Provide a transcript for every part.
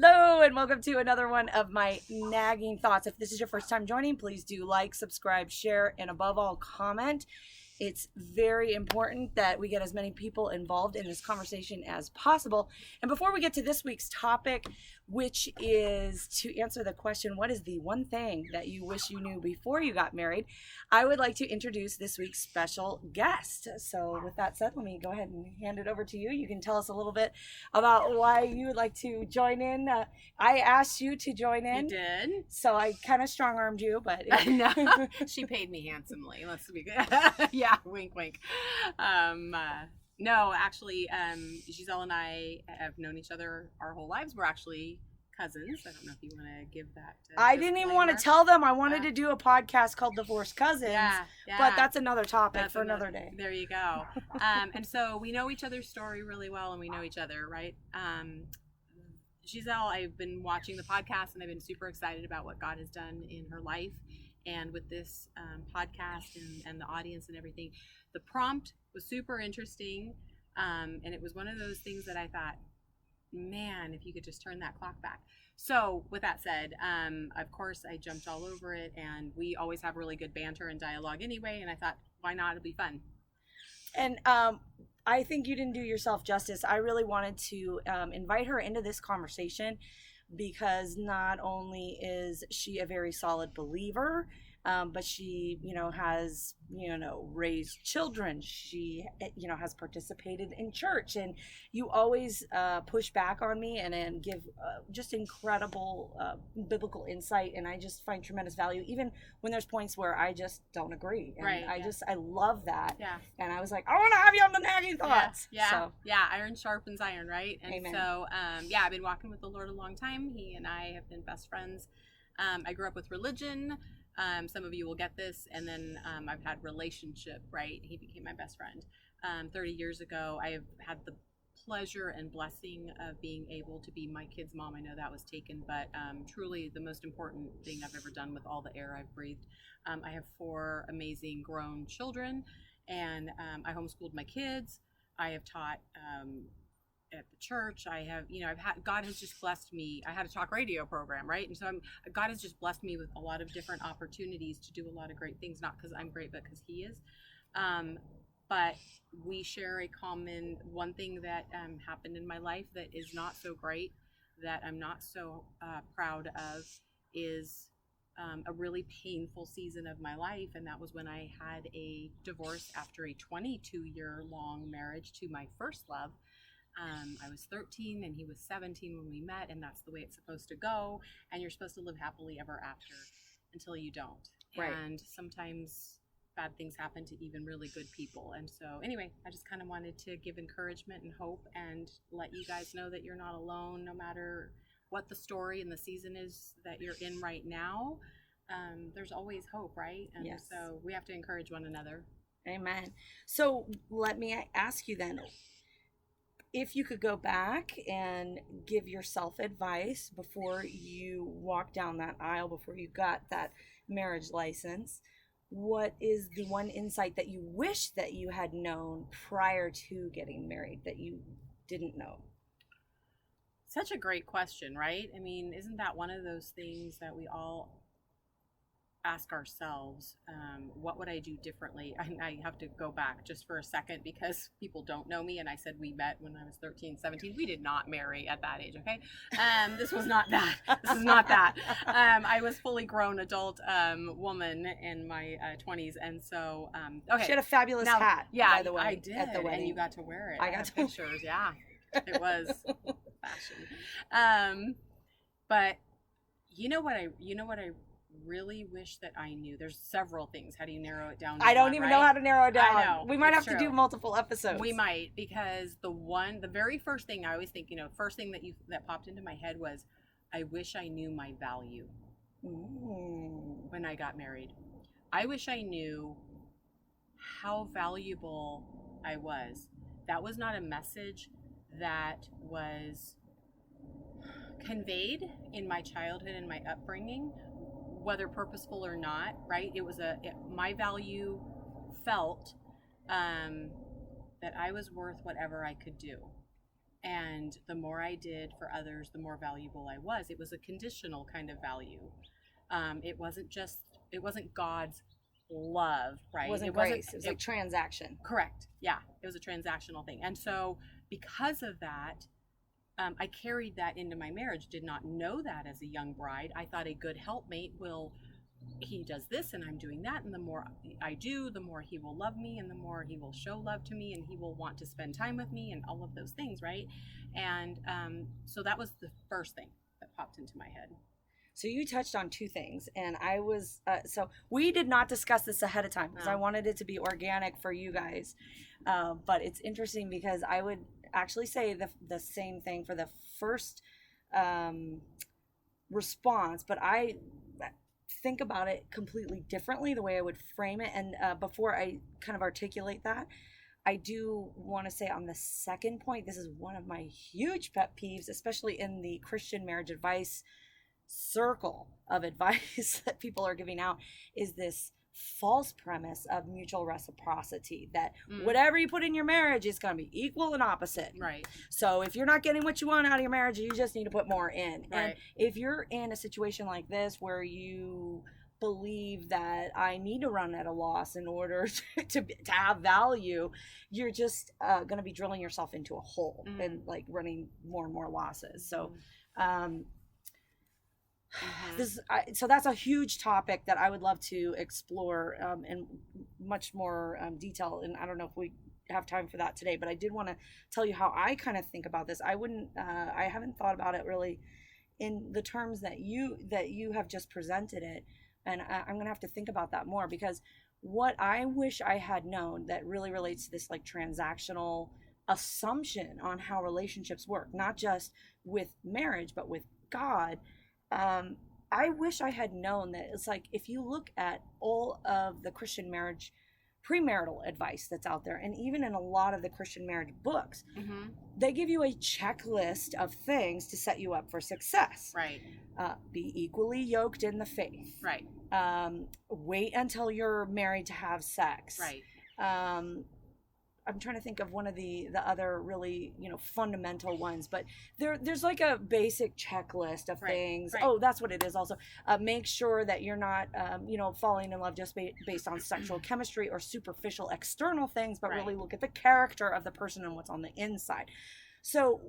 Hello and welcome to another one of my nagging thoughts. If this is your first time joining, please do like, subscribe, share, and above all, comment. It's very important that we get as many people involved in this conversation as possible. And before we get to this week's topic, which is to answer the question, what is the one thing that you wish you knew before you got married? I would like to introduce this week's special guest. So with that said, let me go ahead and hand it over to you. You can tell us a little bit about why you would like to join in. I asked you to join in. You did. So I kind of strong-armed you, but... No, she paid me handsomely. Let's be good. Yeah, wink, wink. No, actually, Giselle and I have known each other our whole lives. We're actually cousins. I don't know if you want to give that. I didn't even want to tell them. I wanted to do a podcast called Divorced Cousins. Yeah. But that's another topic for another day. There you go. And so we know each other's story really well, and we know each other, right? Giselle, I've been watching the podcast, and I've been super excited about what God has done in her life. And with this podcast and the audience and everything, the prompt was super interesting. And it was one of those things that I thought, man, if you could just turn that clock back. So with that said, of course, I jumped all over it, and we always have really good banter and dialogue anyway. And I thought, why not? It'll be fun. And I think you didn't do yourself justice. I really wanted to invite her into this conversation because not only is she a very solid believer, but she, has, raised children. She, has participated in church, and you always push back on me and give just incredible biblical insight. And I just find tremendous value, even when there's points where I just don't agree. And right. I love that. Yeah. And I was like, I want to have you on the Nagging Thoughts. Yeah. So. Yeah. Iron sharpens iron, right? And Amen. So, I've been walking with the Lord a long time. He and I have been best friends. I grew up with religion. Some of you will get this. And then I've had relationship, right? He became my best friend. 30 years ago, I have had the pleasure and blessing of being able to be my kid's mom. I know that was taken, but truly the most important thing I've ever done with all the air I've breathed. I have 4 amazing grown children, and I homeschooled my kids. I have taught at the church. I have, God has just blessed me. I had a talk radio program, right? And so God has just blessed me with a lot of different opportunities to do a lot of great things, not because I'm great, but because He is. But we share a common one thing that happened in my life that is not so great, that I'm not so proud of, is a really painful season of my life. And that was when I had a divorce after a 22-year-long marriage to my first love. I was 13 and he was 17 when we met, and that's the way it's supposed to go. And you're supposed to live happily ever after until you don't. Right. And sometimes bad things happen to even really good people. And so anyway, I just kind of wanted to give encouragement and hope and let you guys know that you're not alone, no matter what the story and the season is that you're in right now. There's always hope, right? And yes. So we have to encourage one another. Amen. So let me ask you then, if you could go back and give yourself advice before you walked down that aisle, before you got that marriage license, what is the one insight that you wish that you had known prior to getting married that you didn't know? Such a great question, right? I mean, isn't that one of those things that we all ask ourselves? What would I do differently? I have to go back just for a second because people don't know me, and I said we met when I was 13, 17. We did not marry at that age, okay? This was not that. This is not that. I was fully grown adult woman in my 20s, and so okay. She had a fabulous hat, yeah, by the way, I did, at the wedding. And you got to wear it. I got to pictures, yeah. It was fashion. But you know what I really wish that I knew? There's several things. How do you narrow it down? I don't even know how to narrow it down. I know. We might have to do multiple episodes. We might, because the very first thing I always think, first thing that popped into my head was, I wish I knew my value. When I got married. I wish I knew how valuable I was. That was not a message that was conveyed in my childhood and my upbringing, whether purposeful or not, right? It was my value felt that I was worth whatever I could do. And the more I did for others, the more valuable I was. It was a conditional kind of value. It wasn't God's love, right? It wasn't grace. It was like transaction. Correct. Yeah. It was a transactional thing. And so because of that, I carried that into my marriage, did not know that as a young bride. I thought a good helpmate he does this and I'm doing that. And the more I do, the more he will love me and the more he will show love to me and he will want to spend time with me and all of those things, right? And so that was the first thing that popped into my head. So you touched on two things, and I was so we did not discuss this ahead of time because I wanted it to be organic for you guys. But it's interesting because I would actually say the same thing for the first response, but I think about it completely differently, the way I would frame it. And before I kind of articulate that, I do want to say on the second point, this is one of my huge pet peeves, especially in the Christian marriage advice circle of advice that people are giving out, is this false premise of mutual reciprocity, that whatever you put in your marriage is going to be equal and opposite. Right. So if you're not getting what you want out of your marriage, you just need to put more in. Right. And if you're in a situation like this where you believe that I need to run at a loss in order to have value, you're just going to be drilling yourself into a hole and like running more and more losses. So so that's a huge topic that I would love to explore in much more detail. And I don't know if we have time for that today, but I did want to tell you how I kind of think about this. I haven't thought about it really in the terms that you have just presented it. And I'm going to have to think about that more, because what I wish I had known that really relates to this like transactional assumption on how relationships work, not just with marriage, but with God. I wish I had known that it's like, if you look at all of the Christian marriage premarital advice that's out there, and even in a lot of the Christian marriage books, they give you a checklist of things to set you up for success. Right. Be equally yoked in the faith. Right. Wait until you're married to have sex. Right. I'm trying to think of one of the other really, fundamental ones, but there's like a basic checklist of things. Right. Oh, that's what it is. Also, make sure that you're not, falling in love just based on sexual chemistry or superficial external things, but really look at the character of the person and what's on the inside. So,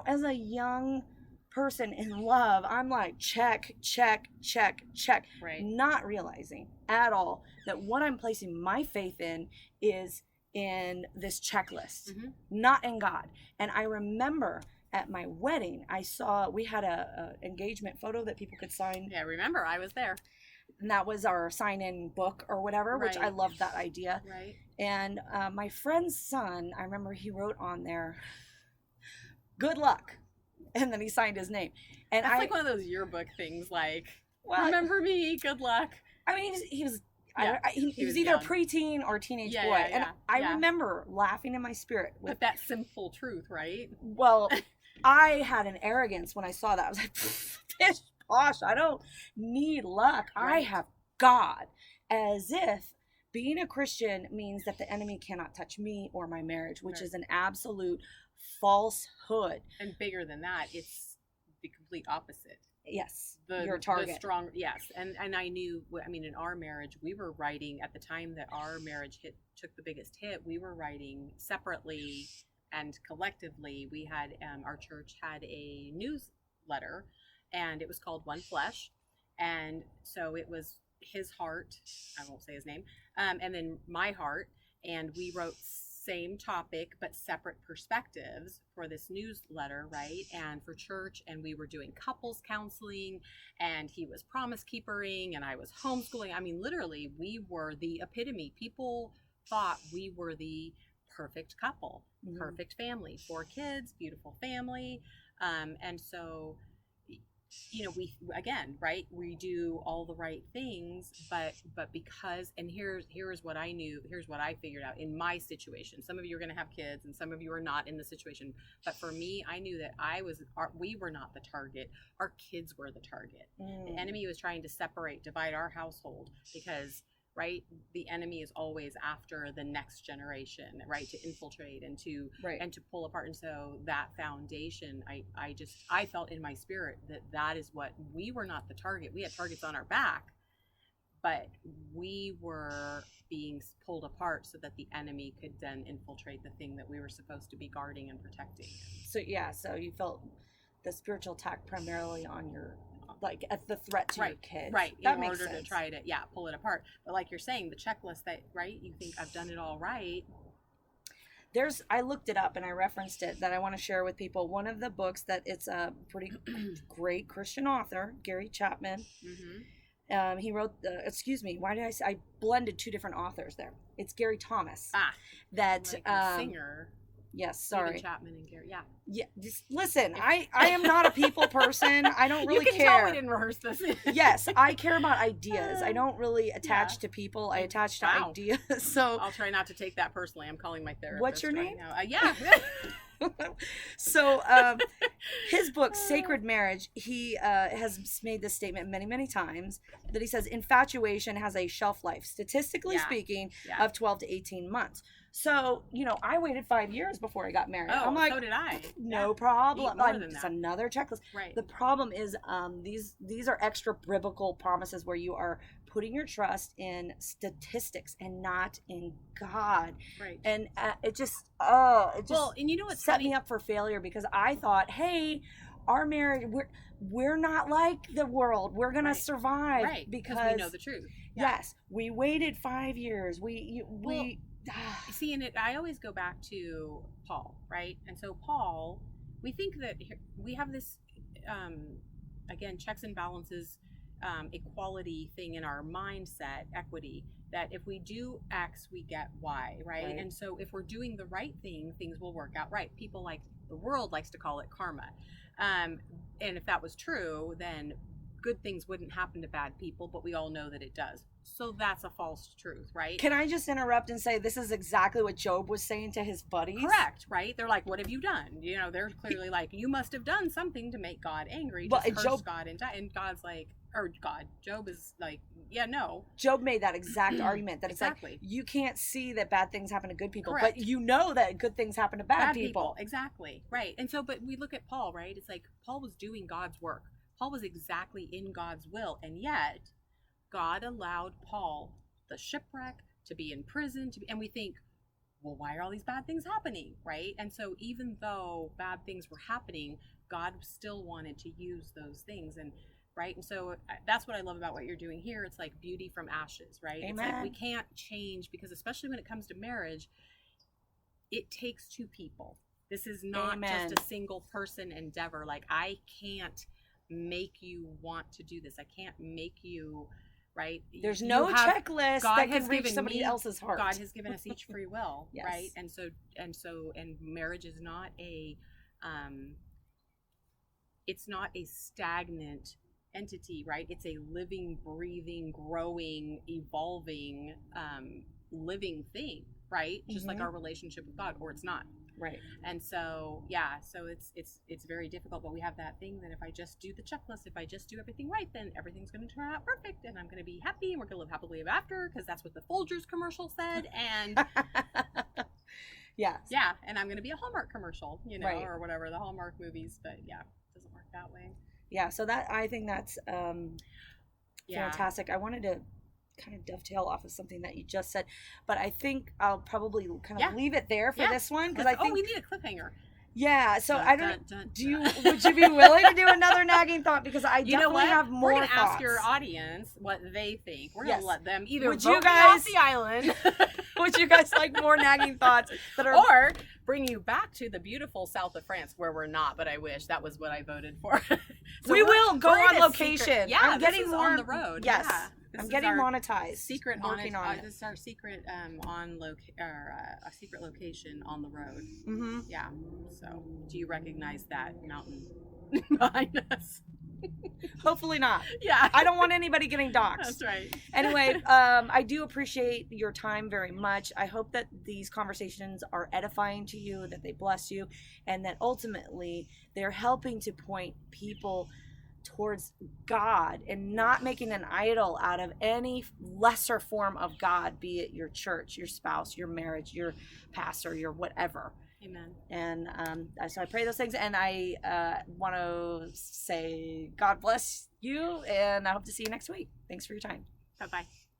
as a young person in love, I'm like, check, check, check, check, not realizing at all that what I'm placing my faith in is in this checklist, not in God. And I remember at my wedding, we had a engagement photo that people could sign. Yeah, I remember, I was there. And that was our sign-in book or whatever, which I loved that idea. Right. And my friend's son, I remember he wrote on there, "Good luck," and then he signed his name. And that's like one of those yearbook things, like, remember me, good luck. I mean, he was. Yeah, he was either young. Preteen or teenage boy. And I remember laughing in my spirit. With that simple truth, right? Well, I had an arrogance when I saw that. I was like, pish posh, I don't need luck. Right. I have God. As if being a Christian means that the enemy cannot touch me or my marriage, which is an absolute falsehood. And bigger than that, it's the complete opposite. Yes, your target. Yes, and I knew. I mean, in our marriage, we were writing at the time that our marriage took the biggest hit. We were writing separately and collectively. We had our church had a newsletter, and it was called One Flesh, and so it was his heart. I won't say his name, and then my heart, and we wrote same topic but separate perspectives for this newsletter, right? And for church, and we were doing couples counseling, and he was promise keepering and I was homeschooling. I mean, literally, we were the epitome. People thought we were the perfect couple, perfect family, 4 kids, beautiful family. And so, we do all the right things, but because, and here's what I knew, here's what I figured out in my situation. Some of you are going to have kids and some of you are not in the situation, but for me, I knew that we were not the target. Our kids were the target. The enemy was trying to divide our household, because right? The enemy is always after the next generation, right? To infiltrate and to Right. and to pull apart. And so that foundation, I felt in my spirit that is what we were not the target. We had targets on our back, but we were being pulled apart so that the enemy could then infiltrate the thing that we were supposed to be guarding and protecting. So you felt the spiritual attack primarily on your, like, at the threat to your kids. Right. That In makes order sense. to try to, pull it apart. But like you're saying, the checklist that, right, you think I've done it all right. I looked it up and I referenced it that I want to share with people. One of the books that it's a pretty great Christian author, Gary Chapman. Mm-hmm. He wrote I blended two different authors there. It's Gary Thomas. Like a singer. Yes, sorry. Stephen Chapman and Gary. Yeah, just listen. I am not a people person. I don't really you can care. Tell we didn't rehearse this. Yes, I care about ideas. I don't really attach to people. I attach to ideas. So I'll try not to take that personally. I'm calling my therapist. What's your name? Yeah. So his book Sacred Marriage, he has made this statement many, many times, that he says infatuation has a shelf life, statistically speaking, of 12 to 18 months. So, I waited 5 years before I got married. Oh, I'm like, so did I. No problem. It's another checklist. Right. The problem is these are extra biblical promises where you are putting your trust in statistics and not in God. Right. And it just well, and you know what's set funny? me up for failure, because I thought, hey, our marriage, we're not like the world. We're gonna survive, right? Because we know the truth. Yes, we waited 5 years. See, and I always go back to Paul, right? And so Paul, we think that we have this, again, checks and balances, equality thing in our mindset, equity, that if we do X, we get Y, right? And so if we're doing the right thing, things will work out right. People like the world likes to call it karma. And if that was true, then good things wouldn't happen to bad people, but we all know that it does. So that's a false truth, right? Can I just interrupt and say this is exactly what Job was saying to his buddies? Correct, right? They're like, what have you done? They're clearly like, you must have done something to make God angry. Just curse God and die. And God's like, Job is like, yeah, no. Job made that exact argument that it's exactly. Like, you can't see that bad things happen to good people, Correct. but you know that good things happen to bad people. Exactly, right. And so, but we look at Paul, right? It's like Paul was doing God's work. Paul was exactly in God's will, and yet God allowed Paul the shipwreck, to be in prison, and we think, well, why are all these bad things happening, right? And so even though bad things were happening, God still wanted to use those things, and right? And so that's what I love about what you're doing here. It's like beauty from ashes, right? Amen. It's like we can't change, because especially when it comes to marriage, it takes two people. This is not Amen. just a single person endeavor. Like, I can't make you want to do this. I can't make you, right? There's no checklist that can reach somebody else's heart. God has given us each free will, yes. right? And marriage is not it's not a stagnant entity, right? It's a living, breathing, growing, evolving, living thing, right? Just like our relationship with God, or it's not. Right. And so, so it's very difficult, but we have that thing that if I just do the checklist, if I just do everything right, then everything's going to turn out perfect, and I'm going to be happy, and we're going to live happily ever after, because that's what the Folgers commercial said, and yes. Yeah, and I'm going to be a Hallmark commercial, right. or whatever, the Hallmark movies, but it doesn't work that way. Yeah, so I think that's fantastic. I wanted to kind of dovetail off of something that you just said, but I think I'll probably kind of leave it there for this one, because I think we need a cliffhanger. Yeah, so I don't. Would you be willing to do another nagging thought? Because I definitely have more thoughts. We're gonna ask your audience what they think. We're gonna let them either vote me off the island. Would you guys like more nagging thoughts or bring you back to the beautiful south of France, where we're not? But I wish that was what I voted for. So we will go on location. I'm getting more on the road. Yes. Yeah. I'm getting monetized. Secret working on it. This is our secret a secret location on the road. Mm-hmm. Yeah. So, do you recognize that mountain behind us? Hopefully not. Yeah. I don't want anybody getting doxxed. That's right. Anyway, I do appreciate your time very much. I hope that these conversations are edifying to you, that they bless you, and that ultimately they're helping to point people towards God and not making an idol out of any lesser form of God, be it your church, your spouse, your marriage, your pastor, your whatever. Amen. And so I pray those things, and I want to say God bless you, and I hope to see you next week. Thanks for your time. Bye-bye.